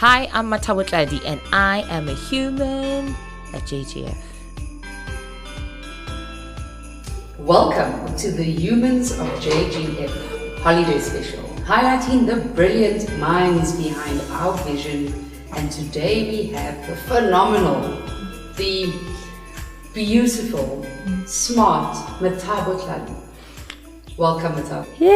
Hi, I'm Mathabo Tlali, and I am a human at JGF. Welcome to the Humans of JGF Holiday Special, highlighting the brilliant minds behind our vision. And today we have the phenomenal, the beautiful, smart Mathabo Tlali. Welcome, Mathabo. Yay!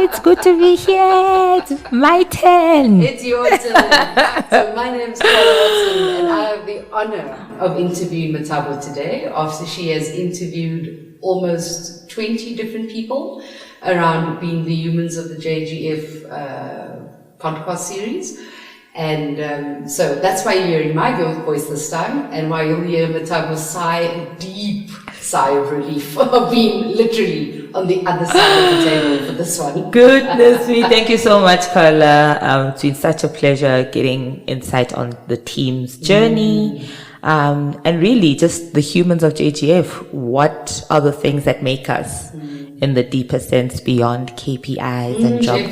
It's good to be here. It's my turn. It's your turn. So my name is Carla Watson, and I have the honor of interviewing Mathabo today after she has interviewed almost 20 different people around being the Humans of the JGF podcast series. And so that's why you're hearing my voice this time, and why you'll hear Mathabo sigh a deep sigh of relief of being literally on the other side of the table for this one. Goodness me. Thank you so much, Carla. It's been such a pleasure getting insight on the team's journey. And really just the humans of JGF. What are the things that make us in the deeper sense beyond KPIs and job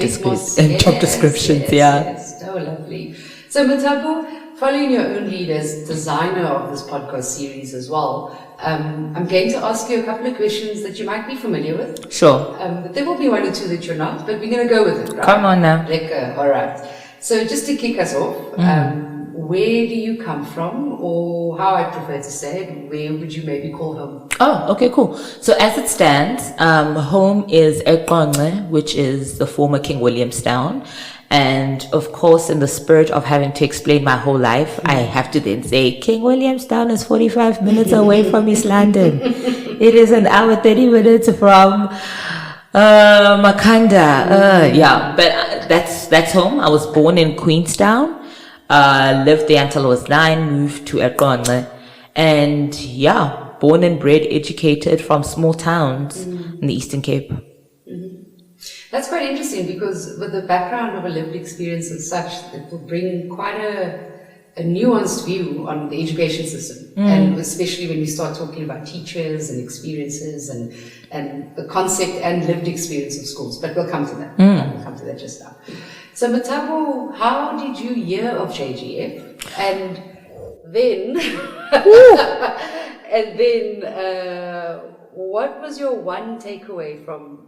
descriptions? Yes. Oh, lovely. So Mathabo, following your own lead as designer of this podcast series as well, I'm going to ask you a couple of questions that you might be familiar with. Sure. But there will be one or two that you're not, but we're going to go with it, right? Come on now. All right. So just to kick us off, where do you come from, or how I prefer to say it, where would you maybe call home? Oh, okay, cool. So as it stands, home is eQonce, which is the former King Williamstown. And of course, in the spirit of having to explain my whole life, I have to then say King Williamstown is 45 minutes away from East London. It is an hour, 30 minutes from Makhanda. Yeah, but that's home. I was born in Queenstown. Lived there until I was 9, moved to eQonce. And yeah, born and bred, educated from small towns in the Eastern Cape. That's quite interesting, because with the background of a lived experience and such, it will bring quite a nuanced view on the education system. And especially when you start talking about teachers and experiences and the concept and lived experience of schools. But we'll come to that. We'll come to that just now. So Mathabo, how did you hear of JGF? And then, what was your one takeaway from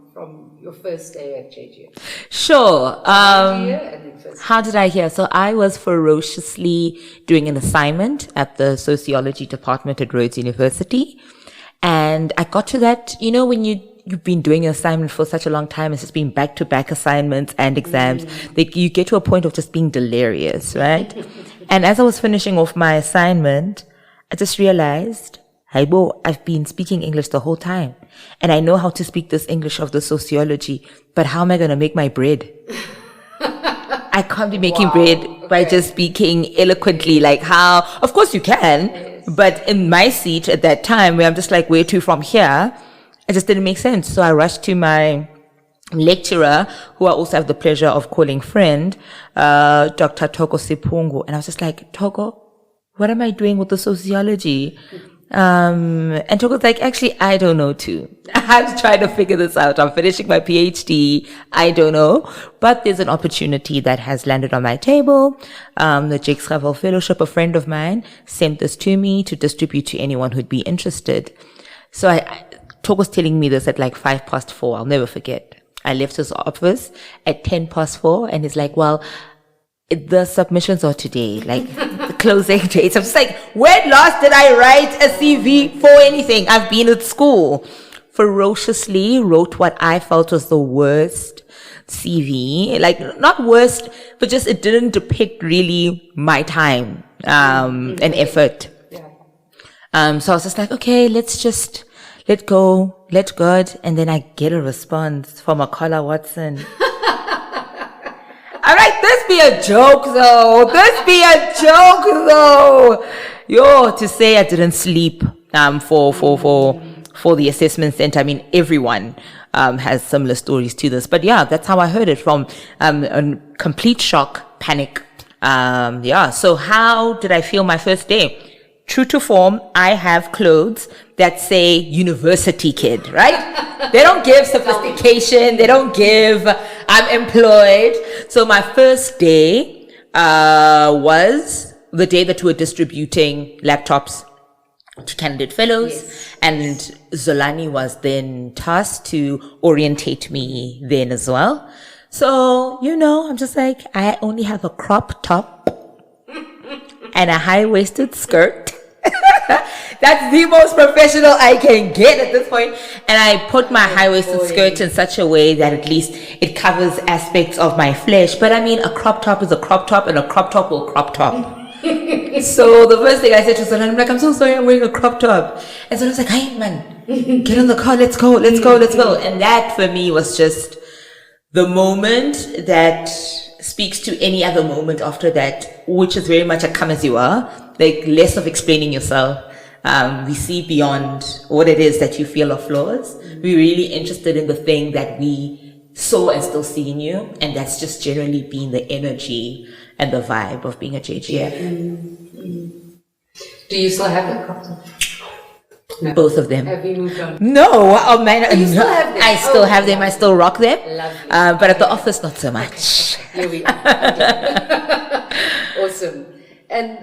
your first day at JGF? Sure. How did I hear? So I was ferociously doing an assignment at the Sociology department at Rhodes University. And I got to that, when you've been doing an assignment for such a long time, it's just been back-to-back assignments and exams, you get to a point of just being delirious, right? And as I was finishing off my assignment, I just realized, I've been speaking English the whole time. And I know how to speak this English of the sociology, but how am I going to make my bread? I can't be making bread by just speaking eloquently, like how, of course you can, but in my seat at that time where I'm just like, where to from here? It just didn't make sense. So I rushed to my lecturer, who I also have the pleasure of calling friend, Dr. Togo Sipungu. And I was just like, Togo, what am I doing with the sociology? And Togo's like, actually, I don't know too. I'm trying to figure this out. I'm finishing my PhD. I don't know. But there's an opportunity that has landed on my table. The Jake Schavel Fellowship, a friend of mine, sent this to me to distribute to anyone who'd be interested. So Togo's telling me this at like 4:05. I'll never forget. I left his office at 4:10, and he's like, well, the submissions are today, like the closing dates. I'm just like, when last did I write a CV for anything? I've been at school. Ferociously wrote what I felt was the worst CV. Like, not worst, but just it didn't depict really my time and effort. So I was just like, okay, let's just let God. And then I get a response from Carla Watson. All right, this be a joke though. Yo, to say I didn't sleep for the assessment center. I mean, everyone has similar stories to this. But yeah, that's how I heard it, from a complete shock, panic. So how did I feel my first day? True to form, I have clothes that say university kid, right? They don't give sophistication. They don't give I'm employed. So my first day was the day that we were distributing laptops to candidate fellows. Yes. And Zolani was then tasked to orientate me then as well. So, I'm just like, I only have a crop top and a high-waisted skirt. That's the most professional I can get at this point. And I put my high-waisted skirt in such a way that at least it covers aspects of my flesh. But I mean, a crop top is a crop top, and a crop top will crop top. So the first thing I said to Zolan, I'm like, I'm so sorry, I'm wearing a crop top. And so I was like, hey man, get in the car, let's go. And that for me was just the moment that speaks to any other moment after that, which is very much a come as you are, like less of explaining yourself. We see beyond what it is that you feel are flaws. We're really interested in the thing that we saw and still see in you. And that's just generally been the energy and the vibe of being a JGF. Do you still have that crop top? No. Both of them. Have you moved on? No, oh man, you still have them? I still have them. I still rock them. Lovely. But at the office, not so much. Here we are. Awesome. And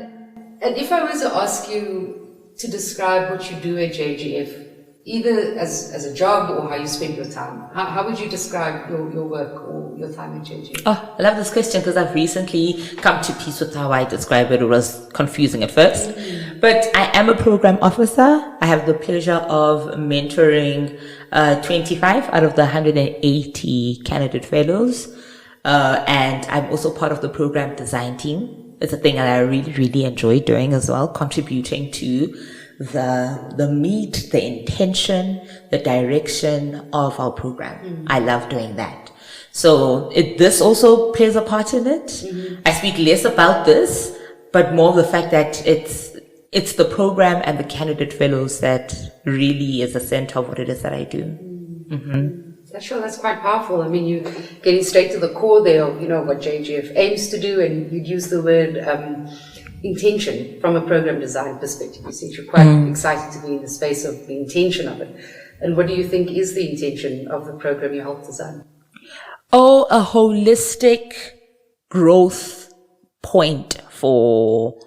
if I was to ask you to describe what you do at JGF, either as a job or how you spend your time, how would you describe your work or your time at JGF? Oh, I love this question because I've recently come to peace with how I describe it. It was confusing at first. But I am a program officer. I have the pleasure of mentoring 25 out of the 180 candidate fellows. And I'm also part of the program design team. It's a thing that I really, really enjoy doing as well, contributing to the meat, the intention, the direction of our program. I love doing that. So this also plays a part in it. I speak less about this, but more of the fact that it's the program and the candidate fellows that really is the center of what it is that I do. Sure, that's quite powerful. I mean, you're getting straight to the core there of, what JGF aims to do, and you'd use the word intention from a program design perspective. You said you're quite excited to be in the space of the intention of it. And what do you think is the intention of the program you help design? Oh, a holistic growth point for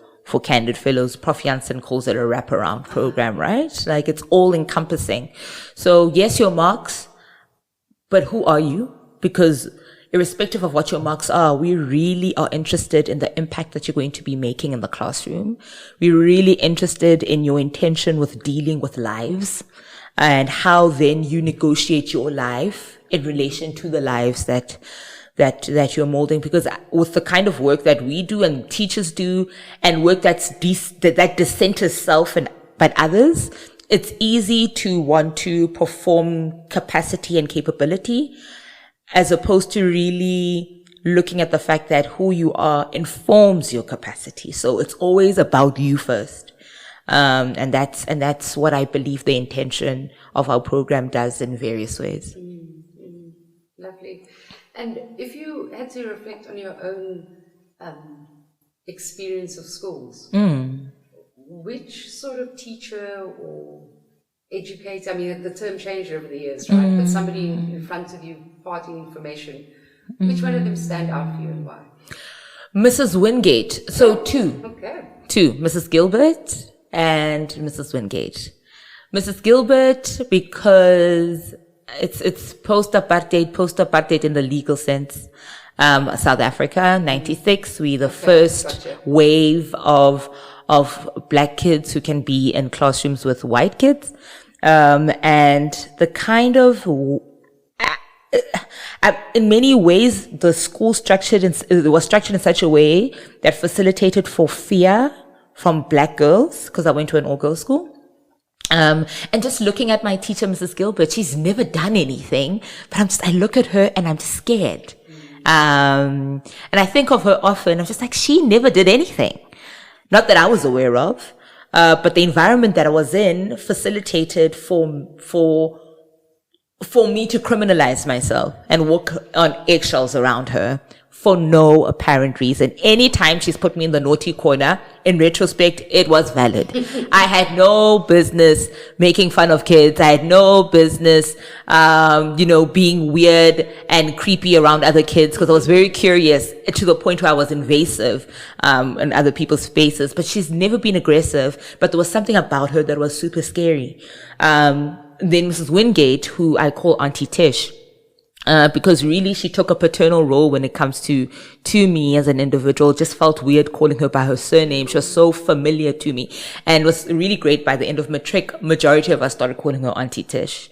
candidate fellows. Prof. Janssen calls it a wraparound program, right? Like it's all encompassing. So yes, your marks, but who are you? Because irrespective of what your marks are, we really are interested in the impact that you're going to be making in the classroom. We're really interested in your intention with dealing with lives and how then you negotiate your life in relation to the lives that you're molding. Because with the kind of work that we do and teachers do and work that dissenters self but others, it's easy to want to perform capacity and capability as opposed to really looking at the fact that who you are informs your capacity. So it's always about you first. And that's what I believe the intention of our program does in various ways. Lovely. And if you had to reflect on your own experience of schools, which sort of teacher or educator, I mean, the term changed over the years, right? But somebody in front of you imparting information, which one of them stand out for you and why? Mrs. Wingate. So two. Okay. Two. Mrs. Gilbert and Mrs. Wingate. Mrs. Gilbert, because it's post-apartheid in the legal sense. South Africa, 96, we the first wave of black kids who can be in classrooms with white kids. And the kind of, in many ways, the school was structured in such a way that facilitated for fear from black girls, because I went to an all-girls school. And just looking at my teacher, Mrs. Gilbert, she's never done anything, but I look at her and I'm scared. And I think of her often. I'm just like, she never did anything. Not that I was aware of, but the environment that I was in facilitated for for me to criminalize myself and walk on eggshells around her for no apparent reason. Anytime she's put me in the naughty corner, in retrospect, it was valid. I had no business making fun of kids. I had no business, being weird and creepy around other kids, because I was very curious to the point where I was invasive, in other people's spaces. But she's never been aggressive, but there was something about her that was super scary. Then Mrs. Wingate, who I call Auntie Tish, because really she took a paternal role when it comes to me as an individual. Just felt weird calling her by her surname. She was so familiar to me, and it was really great. By the end of matric, majority of us started calling her Auntie Tish.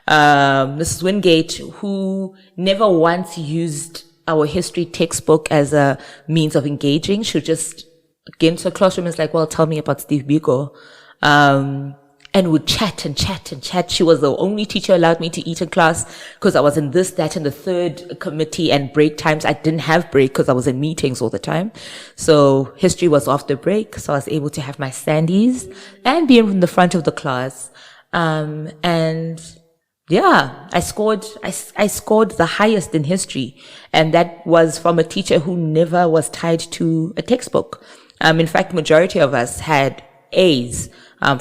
Mrs. Wingate, who never once used our history textbook as a means of engaging. She would just get into the classroom and was like, well, tell me about Steve Biko. And would chat and chat and chat. She was the only teacher allowed me to eat in class, because I was in this, that, and the third committee, and break times. I didn't have break because I was in meetings all the time. So history was after break. So I was able to have my standees and be in the front of the class. I scored the highest in history. And that was from a teacher who never was tied to a textbook. In fact, majority of us had A's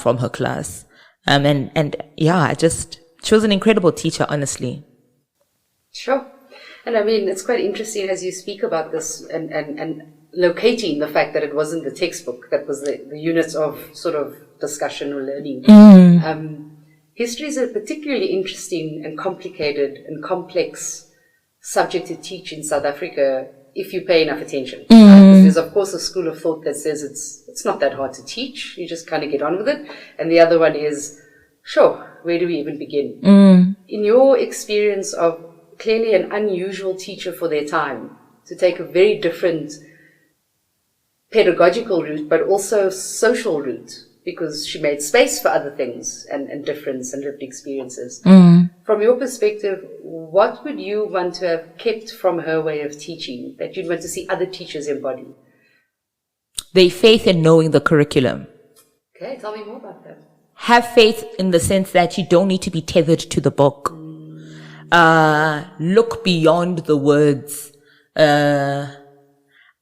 from her class. She was an incredible teacher, honestly. Sure. And I mean, it's quite interesting as you speak about this and locating the fact that it wasn't the textbook, that was the units of sort of discussion or learning. History is a particularly interesting and complicated and complex subject to teach in South Africa if you pay enough attention. There's of course a school of thought that says it's not that hard to teach, you just kind of get on with it. And the other one is, sure, where do we even begin? In your experience of clearly an unusual teacher for their time, to take a very different pedagogical route, but also social route, because she made space for other things and difference and lived experiences. From your perspective, what would you want to have kept from her way of teaching that you'd want to see other teachers embody? Their faith in knowing the curriculum. Okay, tell me more about that. Have faith in the sense that you don't need to be tethered to the book. Look beyond the words.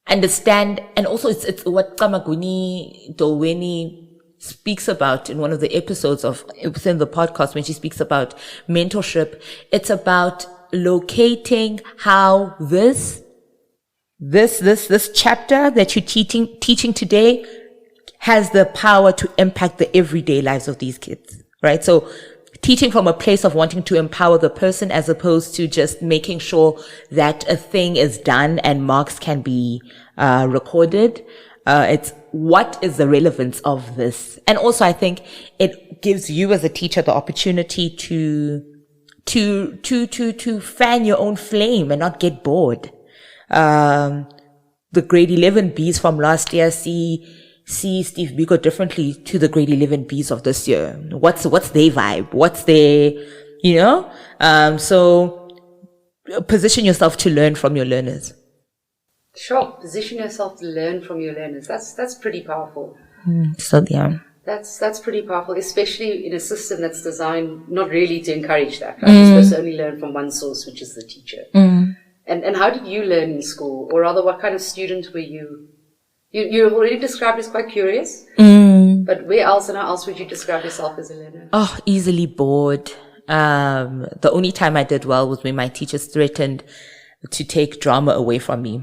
Understand, and also it's what Kamaguni Dolweni speaks about in one of the episodes within the podcast, when she speaks about mentorship. It's about locating how this chapter that you're teaching today has the power to impact the everyday lives of these kids, right? So teaching from a place of wanting to empower the person, as opposed to just making sure that a thing is done and marks can be recorded. It's what is the relevance of this? And also I think it gives you as a teacher the opportunity to fan your own flame and not get bored. The grade 11 Bs from last year see Steve Biko differently to the grade 11 Bs of this year. What's their vibe? What's their, so position yourself to learn from your learners. Sure. Position yourself to learn from your learners. That's pretty powerful. That's pretty powerful, especially in a system that's designed not really to encourage that. Right? You're supposed to only learn from one source, which is the teacher. And how did you learn in school? Or rather, what kind of student were you? You've already described as quite curious. But where else and how else would you describe yourself as a learner? Oh, easily bored. The only time I did well was when my teachers threatened to take drama away from me.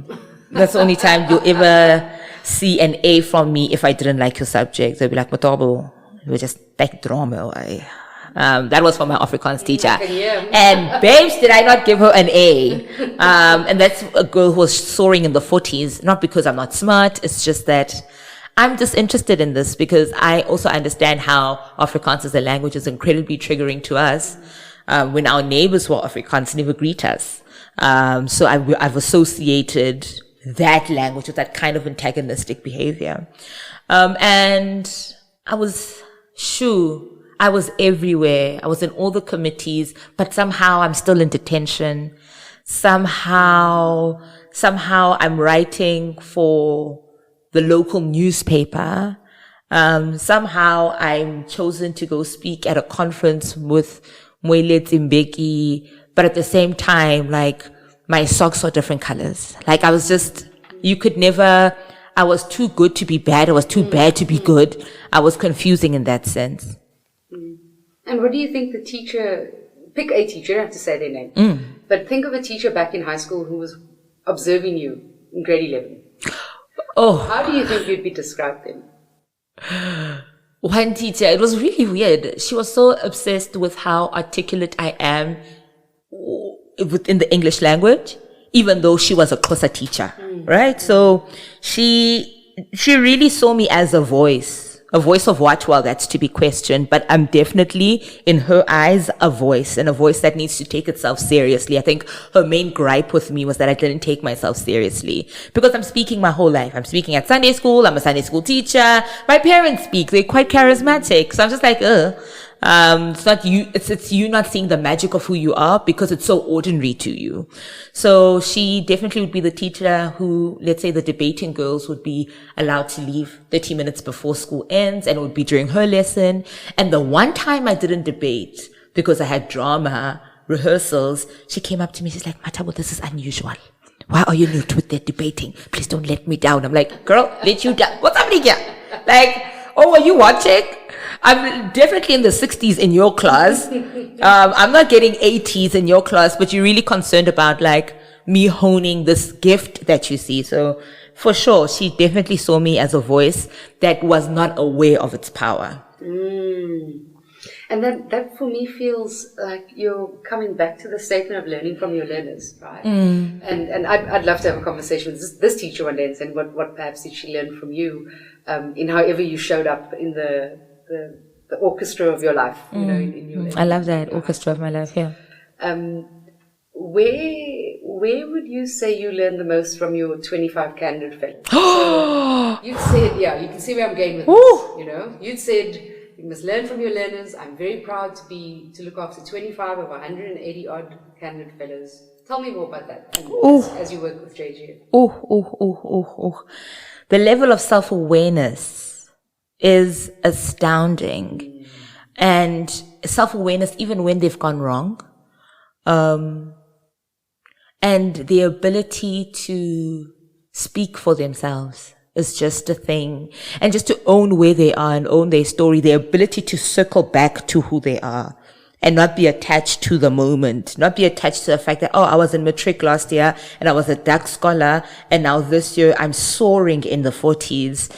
That's the only time you'll ever see an A from me if I didn't like your subject. They'll be like, Mathabo, you just take drama away. That was from my Afrikaans teacher. And babes, did I not give her an A? And that's a girl who was soaring in the 40s, not because I'm not smart. It's just that I'm just interested in this, because I also understand how Afrikaans as a language is incredibly triggering to us. When our neighbors who are Afrikaans never greet us. So I've associated that language with that kind of antagonistic behavior. And I was everywhere. I was in all the committees, but somehow I'm still in detention. Somehow I'm writing for the local newspaper. Somehow I'm chosen to go speak at a conference with Moile Timbeki, but at the same time, like, my socks were different colors. Like, I was just, you could never, I was too good to be bad. I was too bad to be good. I was confusing in that sense. And what do you think the teacher, pick a teacher, you don't have to say their name, but think of a teacher back in high school who was observing you in grade 11. Oh. How do you think you'd be described then? One teacher, it was really weird. She was so obsessed with how articulate I am within the English language, even though she was a Xhosa teacher, right? So she really saw me as a voice of what? Well, that's to be questioned, but I'm definitely, in her eyes, a voice, and a voice that needs to take itself seriously. I think her main gripe with me was that I didn't take myself seriously, because I'm speaking my whole life. I'm speaking at Sunday school. I'm a Sunday school teacher. My parents speak. They're quite charismatic. So I'm just like, it's not you, it's you not seeing the magic of who you are because it's so ordinary to you. So she definitely would be the teacher who, let's say the debating girls would be allowed to leave 30 minutes before school ends, and it would be during her lesson. And the one time I didn't debate because I had drama rehearsals, she came up to me, she's like, Mathabo, this is unusual. Why are you not with that debating? Please don't let me down. I'm like, girl, let you down. What's happening here? Like, oh, are you watching? I'm definitely in the 60s in your class. I'm not getting 80s in your class, but you're really concerned about like me honing this gift that you see. So for sure, she definitely saw me as a voice that was not aware of its power. And that for me feels like you're coming back to the statement of learning from your learners, right? And I'd love to have a conversation with this teacher one day and say, what perhaps did she learn from you, in however you showed up in the orchestra of your life, you know, in your life. I love that, orchestra of my life, yeah. Where would you say you learned the most from your 25 candidate fellows? So you'd said, yeah, you can see where I'm going with this, you know. You'd said, you must learn from your learners. I'm very proud to look after 25 of 180 odd candidate fellows. Tell me more about that as you work with JGF. The level of self-awareness is astounding. And self-awareness even when they've gone wrong. And the ability to speak for themselves is just a thing. And just to own where they are and own their story, the ability to circle back to who they are and not be attached to the moment, not be attached to the fact that, oh, I was in matric last year and I was a DAC scholar and now this year I'm soaring in the 40s.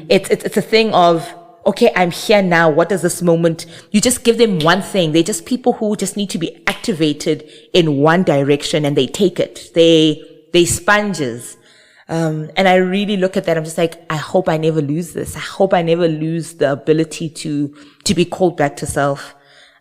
It's a thing of, okay, I'm here now. What does this moment? You just give them one thing. They're just people who just need to be activated in one direction and they take it. They sponges. And I really look at that. I'm just like, I hope I never lose this. I hope I never lose the ability to be called back to self.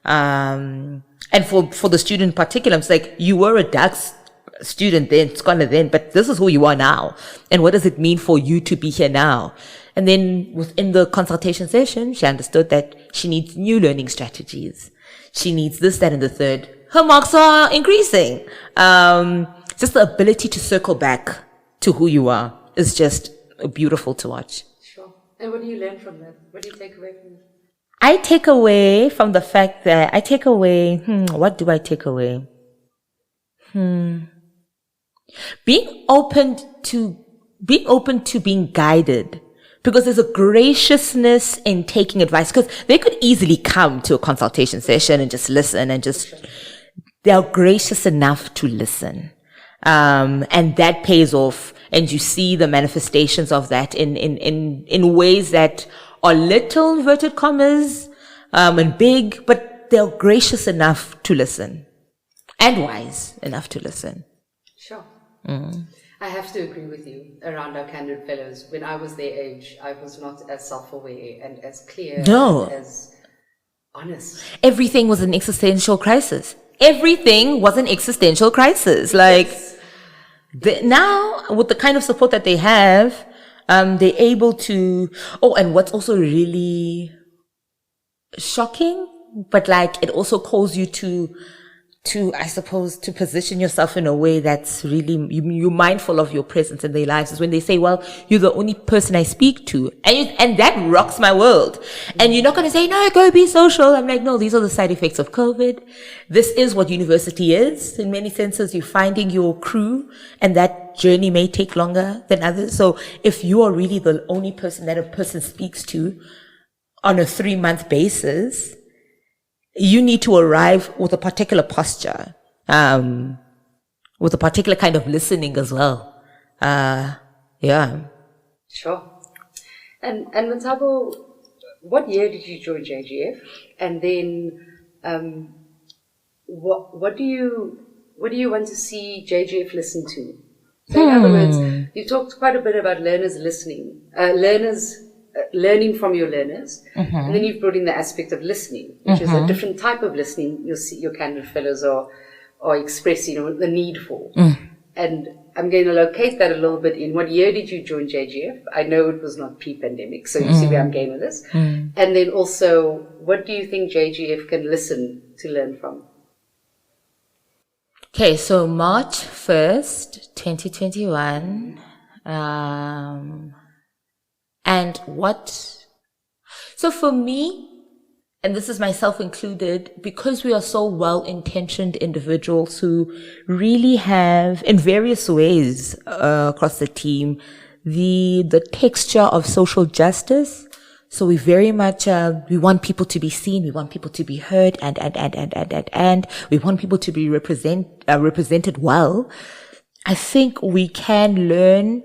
And for the student in particular, I'm just like, you were a DAX student then, scholar then, but this is who you are now. And what does it mean for you to be here now? And then within the consultation session, she understood that she needs new learning strategies. She needs this, that, and the third. Her marks are increasing. Just the ability to circle back to who you are is just beautiful to watch. Sure. And what do you learn from that? What do you take away from it? I take away from the fact that what do I take away? Being open to being guided, because there's a graciousness in taking advice, because they could easily come to a consultation session and just listen and they are gracious enough to listen. And that pays off, and you see the manifestations of that in ways that are little, inverted commas, and big, but they're gracious enough to listen and wise enough to listen. Sure. I have to agree with you around our candidate fellows. When I was their age, I was not as self-aware and as clear and as honest. Everything was an existential crisis. Everything was an existential crisis. Like, now, with the kind of support that they have, they're able to, and what's also really shocking, but like, it also calls you to I suppose, to position yourself in a way that's really, you're mindful of your presence in their lives, is when they say, well, you're the only person I speak to. And that rocks my world. And you're not going to say, no, go be social. I'm like, no, these are the side effects of COVID. This is what university is. In many senses, you're finding your crew, and that journey may take longer than others. So if you are really the only person that a person speaks to on a 3-month basis, you need to arrive with a particular posture, with a particular kind of listening as well. Yeah. Sure. And Mathabo, what year did you join JGF? And then, what do you want to see JGF listen to? So in other words, you talked quite a bit about learners listening, learning from your learners, and then you've brought in the aspect of listening, which is a different type of listening you'll see your candidate fellows are expressing, the need for. And I'm going to locate that a little bit in what year did you join JGF? I know it was not pre-pandemic, so you see where I'm going with this. And then also, what do you think JGF can listen to learn from? Okay, so March 1st, 2021, and so for me, and this is myself included, because we are so well-intentioned individuals who really have, in various ways, across the team, the texture of social justice. So we very much, we want people to be seen, we want people to be heard, and we want people to be represented well. I think we can learn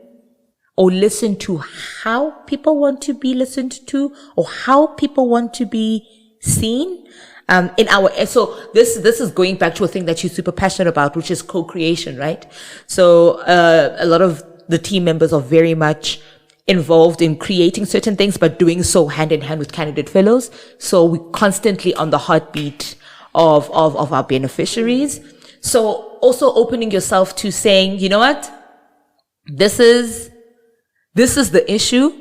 or listen to how people want to be listened to, or how people want to be seen. So this is going back to a thing that you're super passionate about, which is co-creation, right? So, a lot of the team members are very much involved in creating certain things, but doing so hand in hand with candidate fellows. So we're constantly on the heartbeat of our beneficiaries. So also opening yourself to saying, you know what? This is the issue,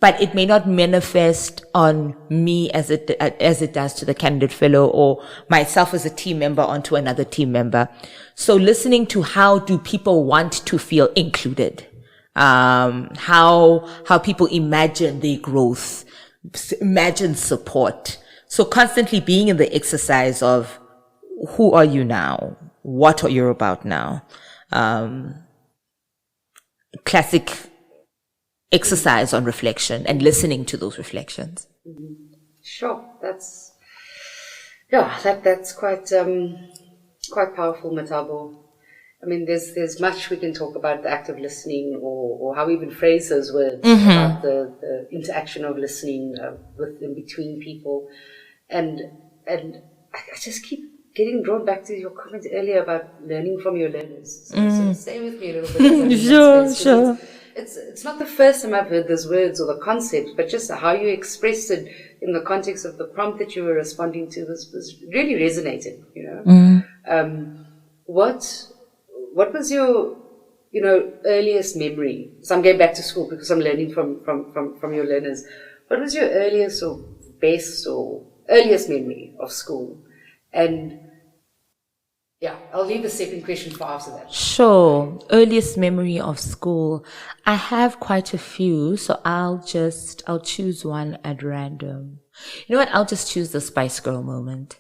but it may not manifest on me as it does to the candidate fellow, or myself as a team member onto another team member. So listening to how do people want to feel included, how people imagine their growth, imagine support. So constantly being in the exercise of who are you now? What are you about now? Classic exercise on reflection and listening to those reflections. Sure, that's quite powerful, Mathabo. I mean, there's much we can talk about the act of listening, or how we even phrase those words, about the interaction of listening in between people, and I just keep getting drawn back to your comment earlier about learning from your learners. So stay with me a little bit. Sure. It's not the first time I've heard those words or the concept, but just how you expressed it in the context of the prompt that you were responding to was really resonated, What was your, earliest memory? So I'm going back to school because I'm learning from your learners. What was your earliest or best or earliest memory of school? And yeah, I'll leave the second question for after that. Sure. Earliest memory of school. I have quite a few, so I'll choose one at random. You know what? I'll just choose the Spice Girl moment.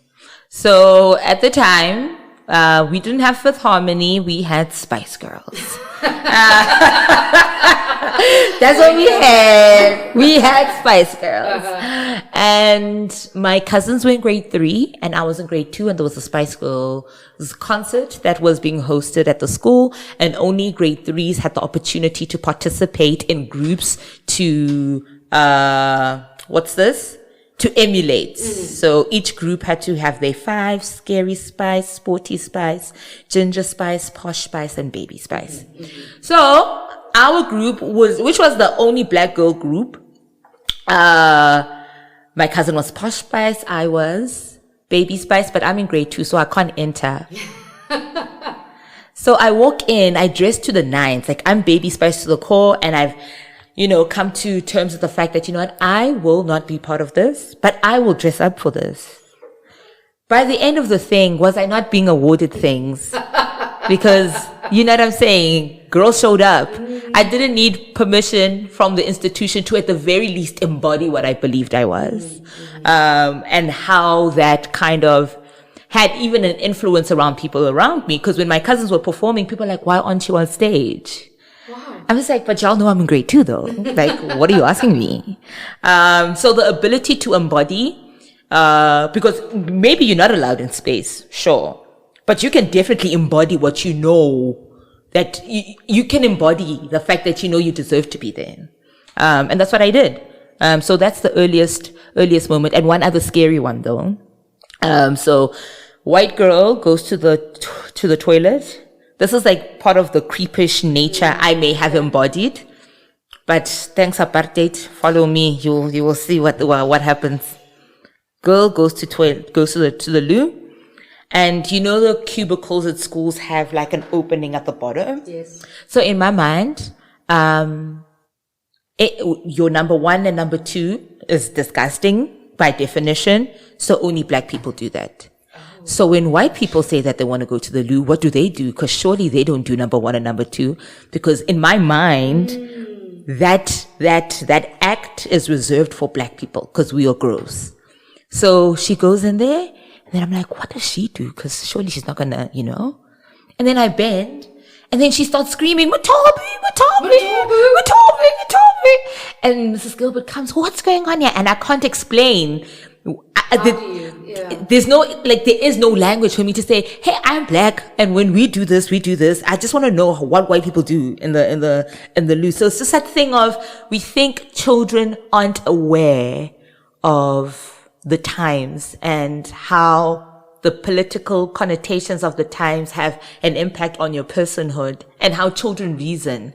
So at the time, we didn't have Fifth Harmony, we had Spice Girls. That's what we had. We had Spice Girls. And my cousins were in grade 3 and I was in grade 2, and there was a Spice Girls concert that was being hosted at the school, and only grade 3s had the opportunity to participate in groups to, to emulate. So each group had to have their 5: Scary Spice, Sporty Spice, Ginger Spice, Posh Spice, and Baby Spice. So our group which was the only black girl group. My cousin was Posh Spice, I was Baby Spice, but I'm in grade 2, so I can't enter. So I walk in, I dress to the nines, like I'm Baby Spice to the core, and I've come to terms with the fact that, I will not be part of this, but I will dress up for this. by the end of the thing, was I not being awarded things? Because, you know what I'm saying? Girls showed up. I didn't need permission from the institution to at the very least embody what I believed I was. And how that kind of had even an influence around people around me. Because when my cousins were performing, people were like, why aren't you on stage? Wow. I was like, but y'all know I'm in grade 2 though. Like, what are you asking me? So the ability to embody, because maybe you're not allowed in space, sure. But you can definitely embody what you know, that you can embody the fact that you know you deserve to be there. And that's what I did. So that's the earliest moment. And one other scary one though. So white girl goes to the toilet. This is like part of the creepish nature I may have embodied. But thanks apartheid, follow me, you will see what happens. Girl goes to the loo. And you know the cubicles at schools have like an opening at the bottom? Yes. So in my mind, your number 1 and number 2 is disgusting by definition. So only black people do that. Oh. So when white people say that they want to go to the loo, what do? Because surely they don't do number 1 and number 2. Because in my mind, that act is reserved for black people because we are gross. So she goes in there. And then I'm like, what does she do? Because surely she's not gonna, you know. And then I bend, and then she starts screaming, Mathabo. And Mrs. Gilbert comes, what's going on here? And I can't explain. There is no language for me to say, hey, I'm black, and when we do this. I just want to know what white people do in the loo. So it's just that thing of, we think children aren't aware of the times and how the political connotations of the times have an impact on your personhood and how children reason.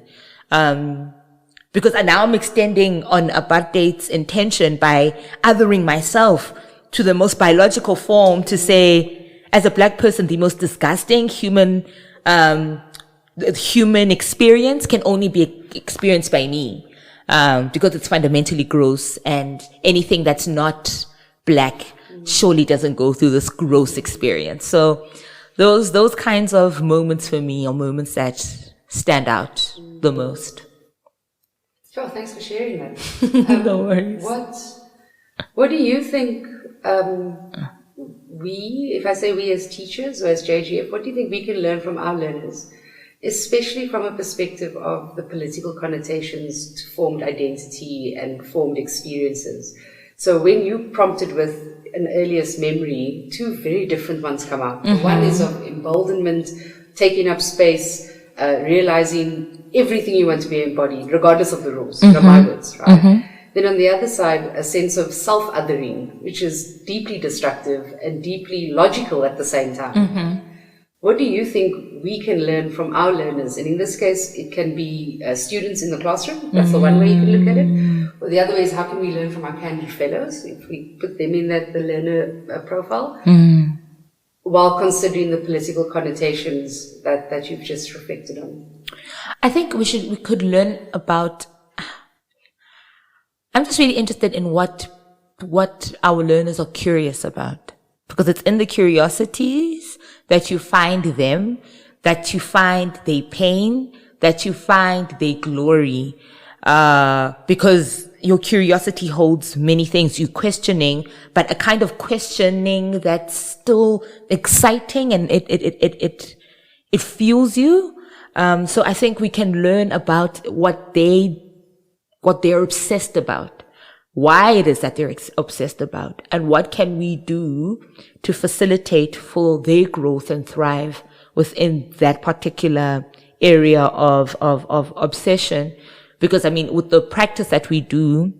Because now I'm extending on apartheid's intention by othering myself to the most biological form to say, as a black person, the most disgusting human experience can only be experienced by me. Because it's fundamentally gross, and anything that's not black surely doesn't go through this gross experience. So those kinds of moments for me are moments that stand out the most. Sure, thanks for sharing that. No worries. What do you think if I say we as teachers or as JGF, what do you think we can learn from our learners, especially from a perspective of the political connotations to formed identity and formed experiences? So when you prompted with an earliest memory, 2 very different ones come out. Mm-hmm. One is of emboldenment, taking up space, realizing everything you want to be embodied, regardless of the rules, mm-hmm. my words, right? Mm-hmm. Then on the other side, a sense of self-othering, which is deeply destructive and deeply logical at the same time. Mm-hmm. What do you think we can learn from our learners? And in this case, it can be students in the classroom. That's the one way you can look at it. Or the other way is, how can we learn from our candid fellows, if we put them in the learner profile, while considering the political connotations that you've just reflected on? I think we could learn about... I'm just really interested in what our learners are curious about. Because it's in the curiosities that you find them, that you find their pain, that you find their glory. Because your curiosity holds many things. You're questioning, but a kind of questioning that's still exciting, and it fuels you. So I think we can learn about what they're obsessed about, why it is that they're obsessed about, and what can we do to facilitate for their growth and thrive within that particular area of obsession. Because I mean, with the practice that we do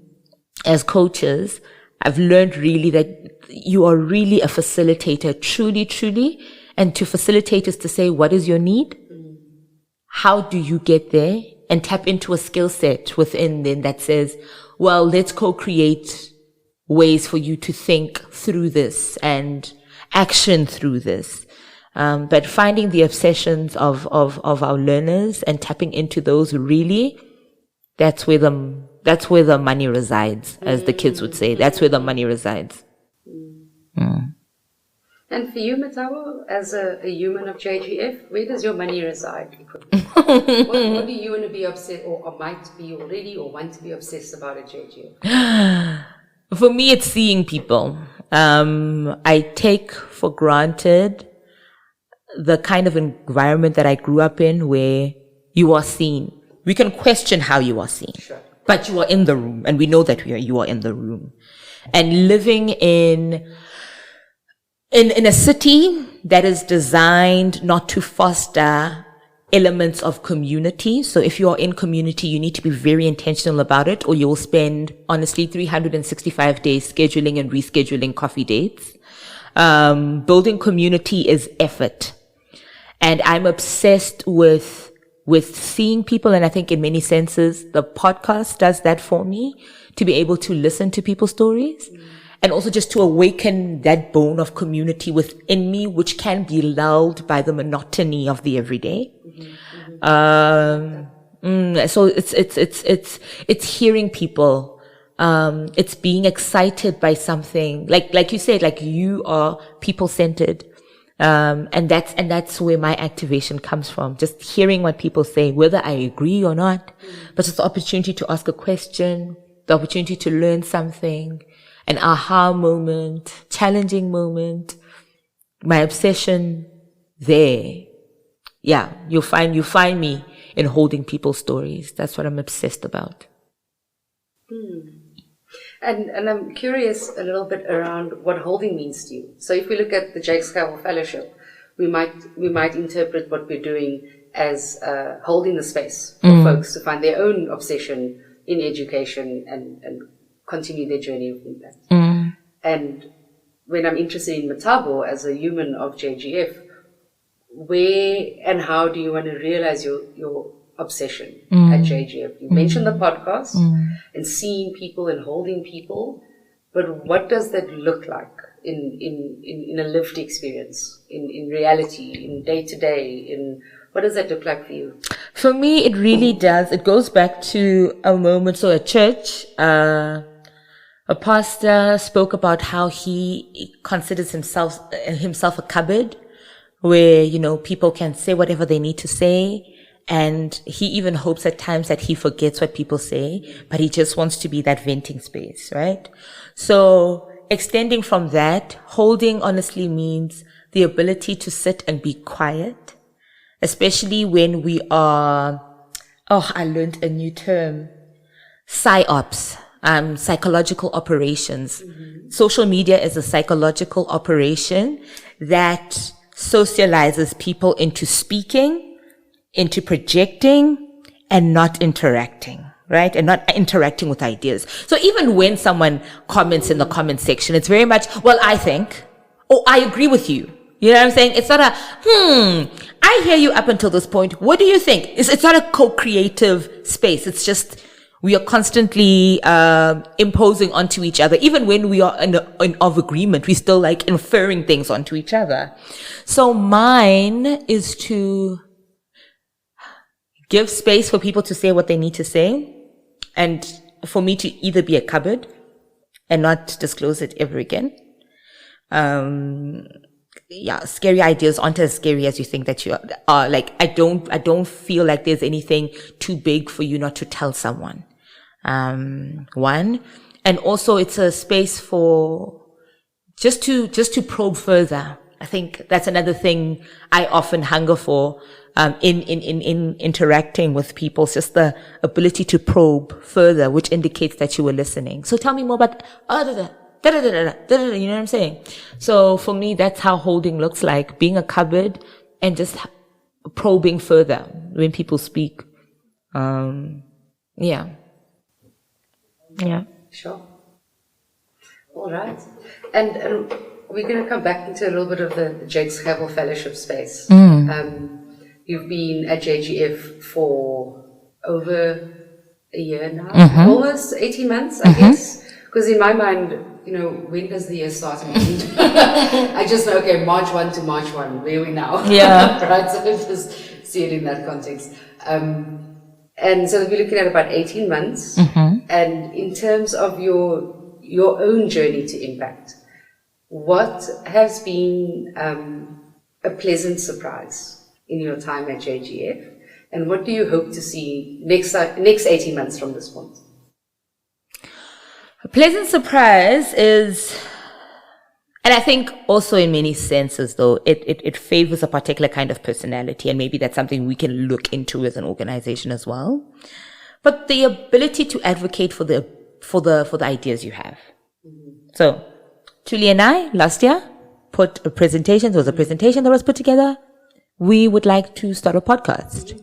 as coaches, I've learned really that you are really a facilitator, truly. And to facilitate is to say, what is your need? How do you get there? And tap into a skill set within them that says, well, let's co-create ways for you to think through this and action through this. But finding the obsessions of our learners and tapping into those, really, that's where the money resides, as the kids would say. That's where the money resides. And for you, Mathabo, as a human of JGF, where does your money reside? What do you want to be obsessed, or might be already, or want to be obsessed about at JGF? For me, it's seeing people. I take for granted the kind of environment that I grew up in where you are seen. We can question how you are seen, sure, but you are in the room, and we know that you are in the room. And living in a city that is designed not to foster elements of community. So if you are in community, you need to be very intentional about it, or you will spend, honestly, 365 days scheduling and rescheduling coffee dates. Building community is effort. And I'm obsessed with seeing people. And I think in many senses, the podcast does that for me, to be able to listen to people's stories. And also just to awaken that bone of community within me, which can be lulled by the monotony of the everyday. So it's hearing people. It's being excited by something. Like you said, like you are people-centered. And that's where my activation comes from. Just hearing what people say, whether I agree or not, but it's the opportunity to ask a question, the opportunity to learn something, an aha moment, challenging moment, my obsession there. Yeah, you find me in holding people's stories. That's what I'm obsessed about. And I'm curious a little bit around what holding means to you. So if we look at the Jake Scoville Fellowship, we might interpret what we're doing as holding the space for folks to find their own obsession in education and continue their journey of impact. And when I'm interested in Mathabo as a human of JGF, where and how do you want to realize your obsession at JGF? You mentioned the podcast and seeing people and holding people, but what does that look like in a lived experience, in reality, in day to day, what does that look like for you? For me, it really does. It goes back to a moment. So at church, a pastor spoke about how he considers himself a cupboard where, people can say whatever they need to say. And he even hopes at times that he forgets what people say, but he just wants to be that venting space, right? So extending from that, holding honestly means the ability to sit and be quiet, especially when we are, I learned a new term, PsyOps, psychological operations. Social media is a psychological operation that socializes people into speaking, into projecting, and not interacting, right? And not interacting with ideas. So even when someone comments in the comment section, it's very much, well, I think, or I agree with you. You know what I'm saying? It's not I hear you up until this point. What do you think? It's not a co-creative space. It's just, we are constantly imposing onto each other. Even when we are of agreement, we still like inferring things onto each other. So mine is to give space for people to say what they need to say, and for me to either be a cupboard and not disclose it ever again. Scary ideas aren't as scary as you think that you are. Like, I don't feel like there's anything too big for you not to tell someone. One. And also it's a space for just to probe further. I think that's another thing I often hunger for, in interacting with people. It's just the ability to probe further, which indicates that you were listening. So tell me more about, you know what I'm saying? So for me, that's how holding looks like, being a cupboard and just probing further when people speak. Yeah. Sure. All right. And we're going to come back into a little bit of the Jake Scoville Fellowship space. You've been at JGF for over a year now, almost 18 months, I guess. Because in my mind, when does the year start and end? I just know, okay, March 1 to March 1, where are we now? Yeah. Right, so just see it in that context. And so we're looking at about 18 months. And in terms of your own journey to impact, what has been a pleasant surprise in your time at JGF, and what do you hope to see next 18 months from this point? A pleasant surprise is, and I think also in many senses though, it favors a particular kind of personality, and maybe that's something we can look into as an organization as well. But the ability to advocate for the ideas you have. So, Julie and I, last year, put a presentation. There was a presentation that was put together. We would like to start a podcast.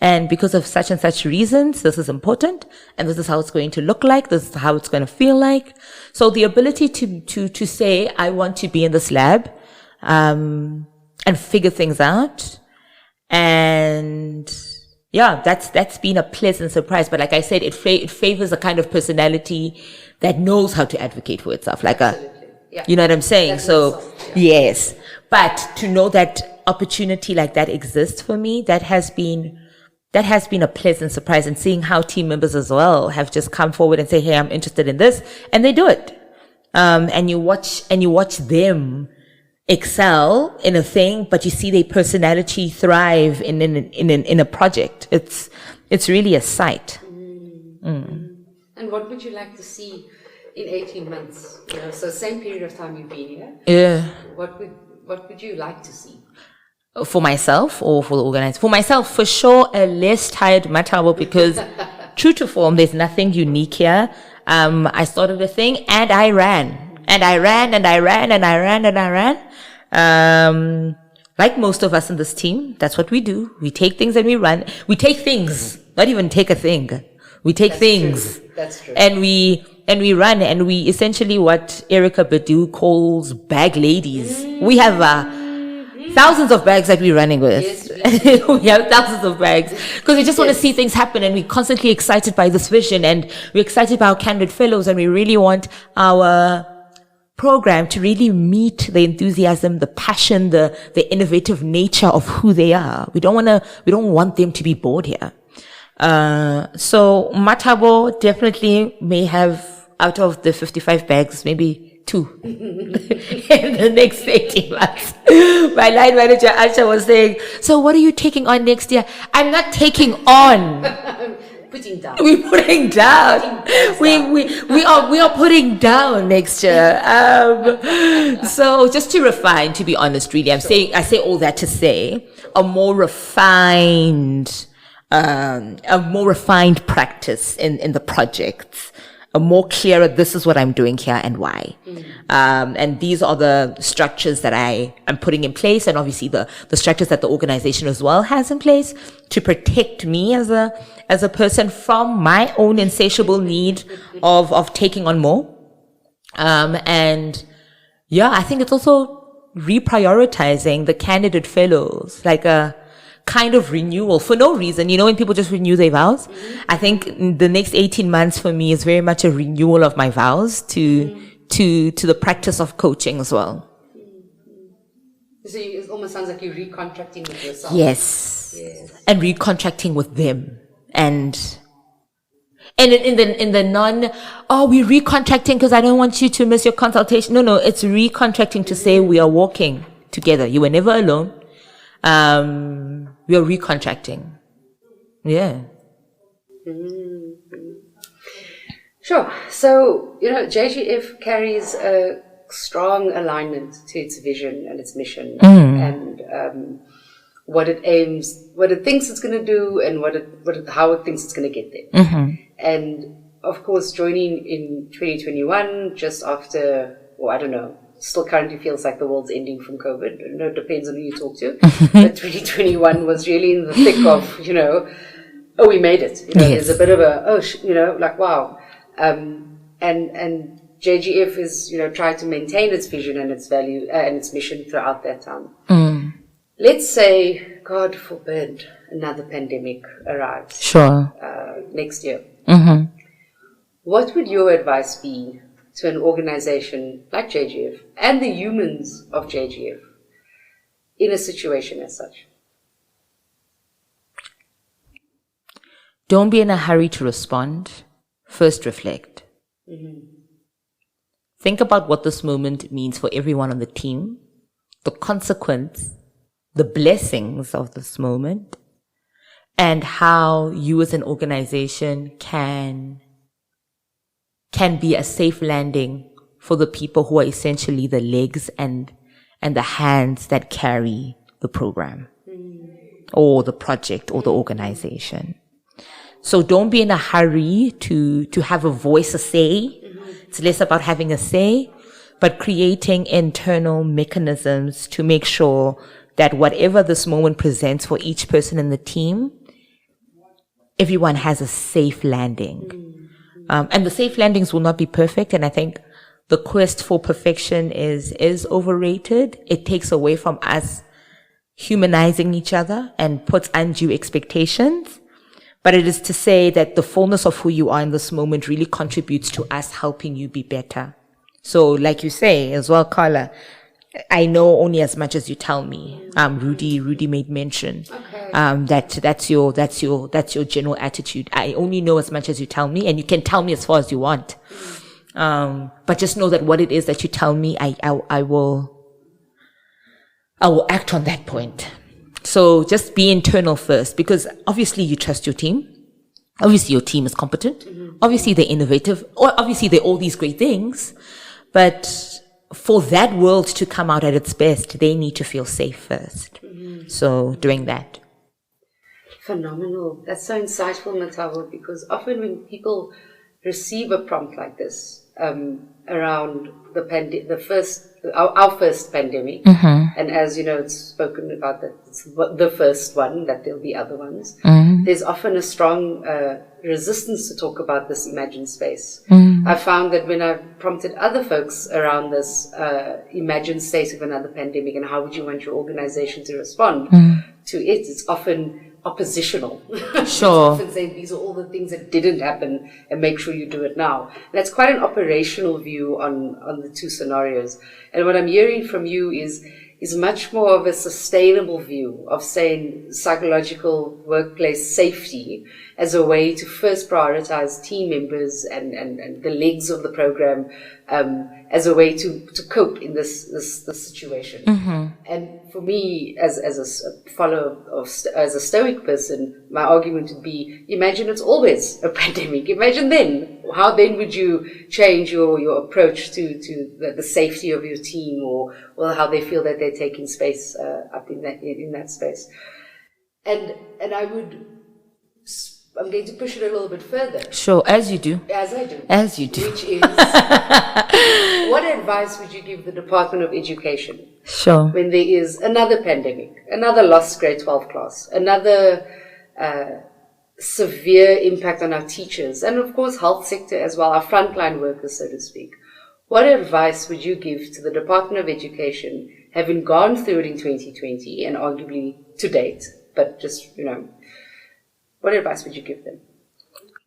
And because of such and such reasons, this is important. And this is how it's going to look like. This is how it's going to feel like. So the ability to say, I want to be in this lab, and figure things out. And yeah, that's been a pleasant surprise. But like I said, it favors a kind of personality that knows how to advocate for itself. Like you know what I'm saying? So, yes. But to know that opportunity like that exists for me, that has been a pleasant surprise. And seeing how team members as well have just come forward and say, hey, I'm interested in this. And they do it. And you watch them excel in a thing, but you see their personality thrive in a project. It's really a sight. And what would you like to see in 18 months? You know, so same period of time you've been here. Yeah. What would you like to see? For myself or for the organization? For myself, for sure, a less tired Mathabo, because true to form, there's nothing unique here. I started a thing and I ran. Like most of us in this team, that's what we do. We take things and we run. We take things, not even take a thing. We take things. True. That's true. And we run, and we essentially what Erica Badu calls bag ladies. We have thousands of bags that we're running with. Yes, we have thousands of bags because we just want to see things happen, and we're constantly excited by this vision, and we're excited by our candidate fellows, and we really want our program to really meet the enthusiasm, the passion, the innovative nature of who they are. We don't want them to be bored here. So Mathabo definitely may have, out of the 55 bags, maybe 2 in the next 18 months. My line manager, Asha, was saying, so what are you taking on next year? I'm not taking on. Putting down. We're putting down. We are putting down next year. So just to refine, to be honest, really, I say all that to say a more refined practice in the projects. A more clearer, this is what I'm doing here and why. And these are the structures that I am putting in place, and obviously the structures that the organization as well has in place to protect me as a person from my own insatiable need of taking on more. And yeah, I think it's also reprioritizing the candidate fellows, like a kind of renewal for no reason. You know, when people just renew their vows, I think the next 18 months for me is very much a renewal of my vows to the practice of coaching as well. So it almost sounds like you're recontracting with yourself. Yes. And recontracting with them. And in the we're recontracting because I don't want you to miss your consultation. No, it's recontracting to say we are walking together. You were never alone. We are recontracting. Yeah. Sure. So, JGF carries a strong alignment to its vision and its mission, and what it thinks it's going to do, and how it thinks it's going to get there. And of course, joining in 2021, just after, I don't know, still currently feels like the world's ending from COVID. It depends on who you talk to. But 2021 was really in the thick of, we made it. There's a bit of wow. And JGF is, trying to maintain its vision and its value and its mission throughout that time. Let's say, God forbid, another pandemic arrives. Sure. Next year. What would your advice be to an organization like JGF and the humans of JGF in a situation as such? Don't be in a hurry to respond. First reflect. think about what this moment means for everyone on the team, the consequence, the blessings of this moment, and how you as an organization can be a safe landing for the people who are essentially the legs and the hands that carry the program or the project or the organization. So don't be in a hurry to have a voice, a say. It's less about having a say, but creating internal mechanisms to make sure that whatever this moment presents for each person in the team, everyone has a safe landing. And the safe landings will not be perfect. And I think the quest for perfection is overrated. It takes away from us humanizing each other and puts undue expectations. But it is to say that the fullness of who you are in this moment really contributes to us helping you be better. So like you say as well, Carla, I know only as much as you tell me. Rudy made mention, that's your general attitude. I only know as much as you tell me, and you can tell me as far as you want. But just know that what it is that you tell me, I will act on that point. So just be internal first, because obviously you trust your team. Obviously your team is competent. Obviously they're innovative, or obviously they're all these great things. But for that world to come out at its best, they need to feel safe first. So doing that. Phenomenal. That's so insightful, Mathabo, because often when people receive a prompt like this, around our first pandemic, and as you know, it's spoken about that it's the first one, that there'll be other ones. There's often a strong resistance to talk about this imagined space. I found that when I've prompted other folks around this imagined state of another pandemic and how would you want your organization to respond to it, it's often oppositional. Sure. Often saying these are all the things that didn't happen and make sure you do it now. And that's quite an operational view on the two scenarios. And what I'm hearing from you is much more of a sustainable view of saying psychological workplace safety as a way to first prioritize team members and the legs of the program, as a way to cope in this situation. And for me, as a follower as a Stoic person, my argument would be: imagine it's always a pandemic. Imagine then. How then would you change your approach to the safety of your team, or how they feel that they're taking space up in that space? And I'm going to push it a little bit further. Sure, as you do. As I do. As you do. Which is, what advice would you give the Department of Education? Sure. When there is another pandemic, another lost grade 12 class, another severe impact on our teachers, and of course health sector as well, our frontline workers, so to speak. What advice would you give to the Department of Education, having gone through it in 2020 and arguably to date, but just, what advice would you give them?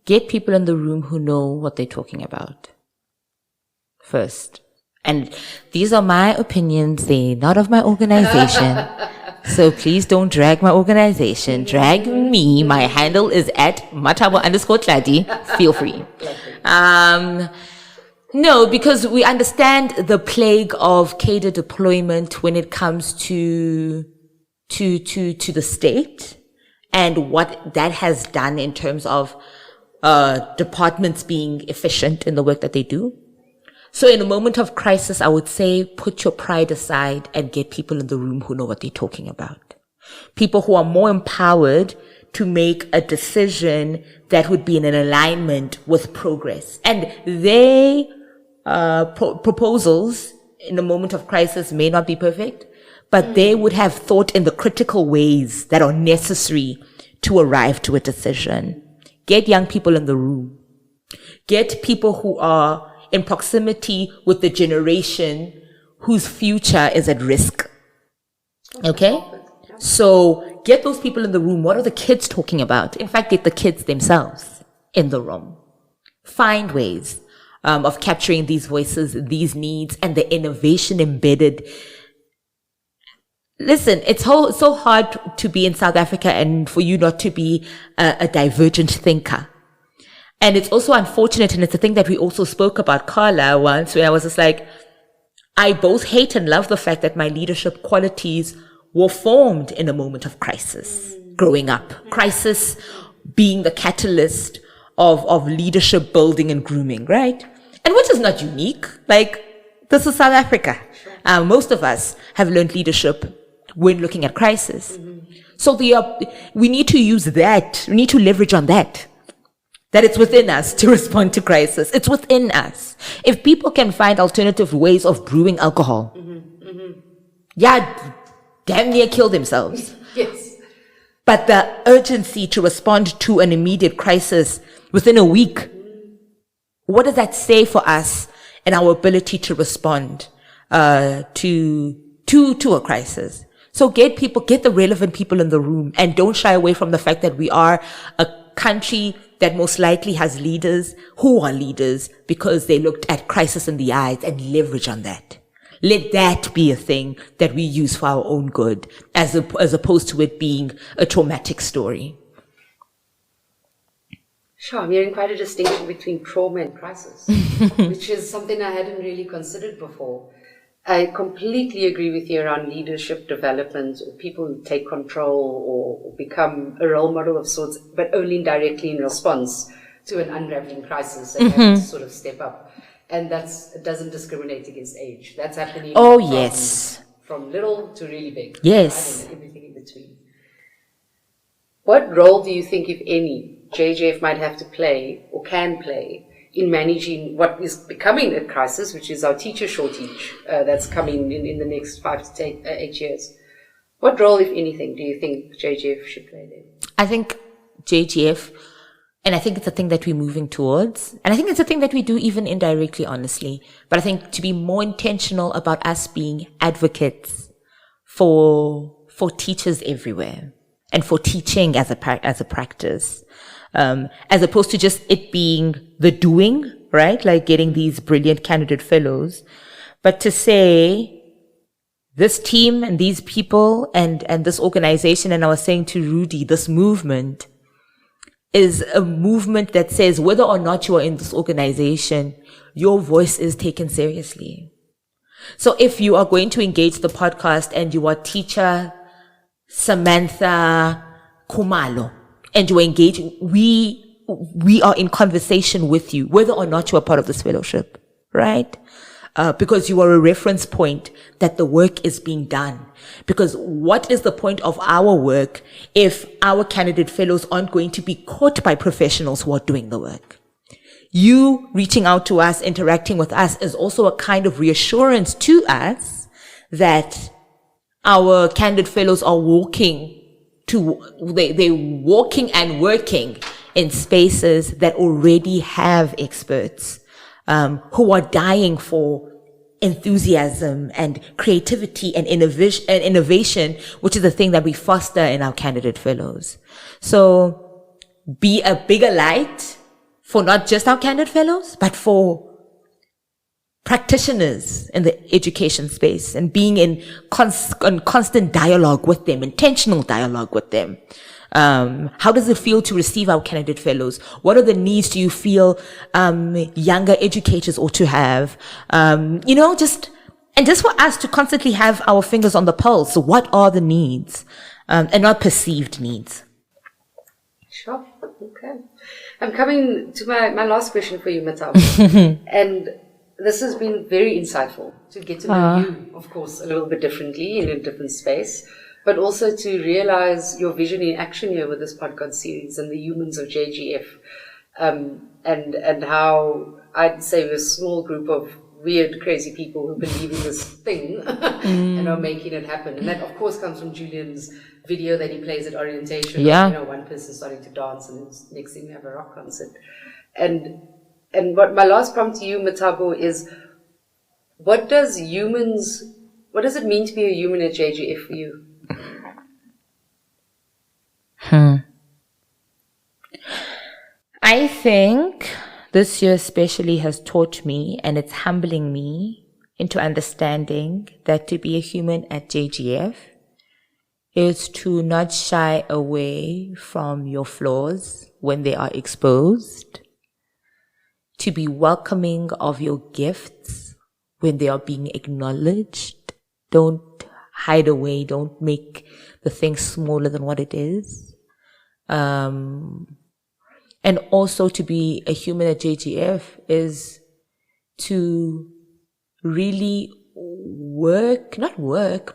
Get people in the room who know what they're talking about first. And these are my opinions. They're not of my organization. So please don't drag my organization. Drag me. My handle is at Mathabo_Tlali. Feel free. No, because we understand the plague of cadre deployment when it comes to the state, and what that has done in terms of departments being efficient in the work that they do. So in a moment of crisis, I would say put your pride aside and get people in the room who know what they're talking about. People who are more empowered to make a decision that would be in an alignment with progress. And they proposals in a moment of crisis may not be perfect, but they would have thought in the critical ways that are necessary to arrive to a decision. Get young people in the room. Get people who are in proximity with the generation whose future is at risk. Okay? So get those people in the room. What are the kids talking about? In fact, get the kids themselves in the room. Find ways of capturing these voices, these needs, and the innovation embedded. Listen, it's so hard to be in South Africa and for you not to be a divergent thinker. And it's also unfortunate, and it's a thing that we also spoke about, Carla, once, where I was just like, I both hate and love the fact that my leadership qualities were formed in a moment of crisis growing up. Crisis being the catalyst of leadership building and grooming, right? And which is not unique. Like, this is South Africa. Most of us have learned leadership when looking at crisis. So we need to use that. We need to leverage on that. That it's within us to respond to crisis. It's within us. If people can find alternative ways of brewing alcohol, damn near kill themselves. Yes. But the urgency to respond to an immediate crisis within a week, what does that say for us and our ability to respond to a crisis? So get the relevant people in the room, and don't shy away from the fact that we are a country that most likely has leaders who are leaders because they looked at crisis in the eyes and leverage on that. Let that be a thing that we use for our own good, as opposed to it being a traumatic story. Sure, I'm hearing quite a distinction between trauma and crisis, which is something I hadn't really considered before. I completely agree with you around leadership development, or people who take control or become a role model of sorts, but only indirectly in response to an unraveling crisis and having to sort of step up. And it doesn't discriminate against age. That's happening from little to really big. Yes. Right? And everything in between. What role do you think, if any, JGF might have to play or can play in managing what is becoming a crisis, which is our teacher shortage that's coming in the next 5 to 8 years? What role, if anything, do you think JGF should play there? I think JGF, and I think it's a thing that we're moving towards, and I think it's a thing that we do even indirectly, honestly, but I think to be more intentional about us being advocates for teachers everywhere and for teaching as a practice. As opposed to just it being the doing, right? Like getting these brilliant candidate fellows, but to say this team and these people and this organization, and I was saying to Rudy, this movement is a movement that says whether or not you are in this organization, your voice is taken seriously. So if you are going to engage the podcast and you are teacher Samantha Khumalo, and you are engaging, we are in conversation with you, whether or not you are part of this fellowship, right? Because you are a reference point that the work is being done. Because what is the point of our work if our candidate fellows aren't going to be caught by professionals who are doing the work? You reaching out to us, interacting with us is also a kind of reassurance to us that our candidate fellows are they're walking and working in spaces that already have experts, who are dying for enthusiasm and creativity and innovation, which is the thing that we foster in our candidate fellows. So be a bigger light for not just our candidate fellows, but for practitioners in the education space, and being in constant dialogue with them, intentional dialogue with them. How does it feel to receive our candidate fellows? What are the needs do you feel younger educators ought to have? Just for us to constantly have our fingers on the pulse. So what are the needs, and not perceived needs? Sure. Okay. I'm coming to my last question for you, Mathabo. And this has been very insightful to get to know you, of course, a little bit differently in a different space, but also to realize your vision in action here with this podcast series and the Humans of JGF, and how I'd say we're a small group of weird, crazy people who believe in this thing and are making it happen. And that, of course, comes from Julian's video that he plays at orientation. Yeah. One person starting to dance, and next thing we have a rock concert. And what my last prompt to you, Mathabo, is what does it mean to be a human at JGF for you? I think this year especially has taught me, and it's humbling me into understanding that to be a human at JGF is to not shy away from your flaws when they are exposed, to be welcoming of your gifts when they are being acknowledged. Don't hide away. Don't make the thing smaller than what it is. And also to be a human at JGF is to really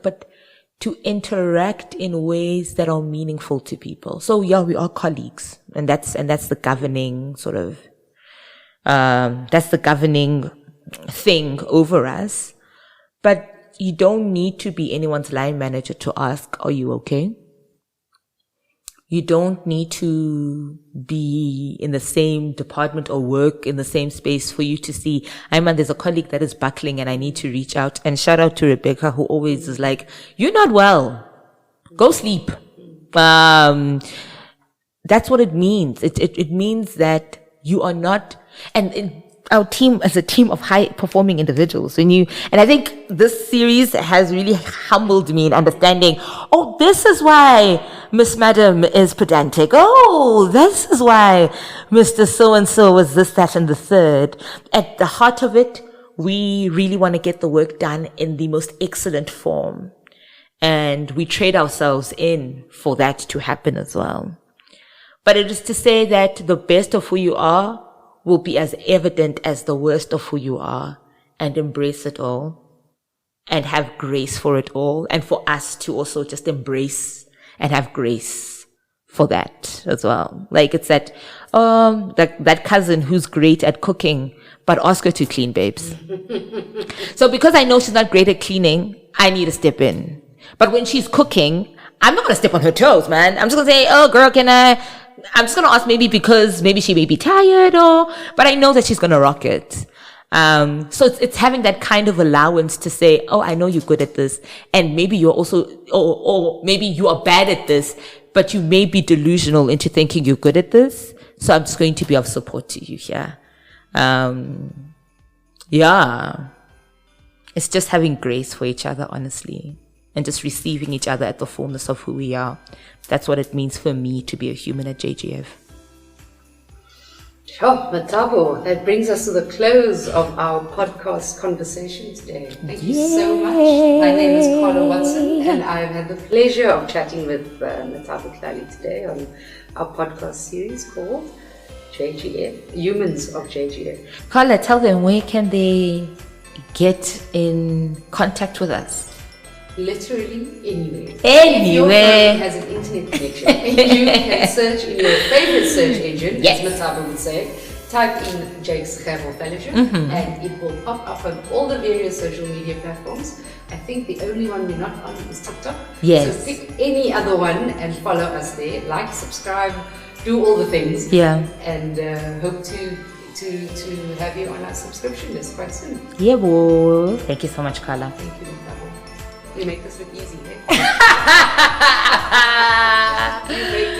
but to interact in ways that are meaningful to people. So yeah, we are colleagues, and that's the governing sort of, that's the governing thing over us. But you don't need to be anyone's line manager to ask, are you okay? You don't need to be in the same department or work in the same space for you to see, there's a colleague that is buckling and I need to reach out. And shout out to Rebecca, who always is like, you're not well. Go sleep. That's what it means. It means that you are not, and our team as a team of high performing individuals. And I think this series has really humbled me in understanding, oh, this is why Miss Madam is pedantic. Oh, this is why Mr. So-and-so was this, that, and the third. At the heart of it, we really want to get the work done in the most excellent form. And we trade ourselves in for that to happen as well. But it is to say that the best of who you are will be as evident as the worst of who you are, and embrace it all and have grace for it all. And for us to also just embrace and have grace for that as well. Like it's that cousin who's great at cooking, but ask her to clean, babes. So because I know she's not great at cleaning, I need to step in. But when she's cooking, I'm not going to step on her toes, man. I'm just going to say, oh girl, I'm just going to ask because maybe she may be tired but I know that she's going to rock it. So it's having that kind of allowance to say, oh, I know you're good at this. And maybe you're also, or maybe you are bad at this, but you may be delusional into thinking you're good at this. So I'm just going to be of support to you here. Yeah. It's just having grace for each other, honestly. And just receiving each other at the fullness of who we are. That's what it means for me to be a human at JGF. Oh, Mathabo, that brings us to the close of our podcast conversation today. Thank you so much. My name is Carla Watson, and I've had the pleasure of chatting with Mathabo Tlali today on our podcast series called JGF, Humans of JGF. Carla, tell them, where can they get in contact with us? Literally anywhere. Anywhere. If your phone has an internet connection, you can search in your favorite search engine, as Mathabo would say, type in Jake's Mathabo Fellowship, and it will pop up on all the various social media platforms. I think the only one we're not on is TikTok. Yes. So pick any other one and follow us there. Like, subscribe, do all the things. Yeah. And hope to have you on our subscription list quite soon. Yeah, well, thank you so much, Carla. Thank you, Mathabo. You make this look easy, eh? You make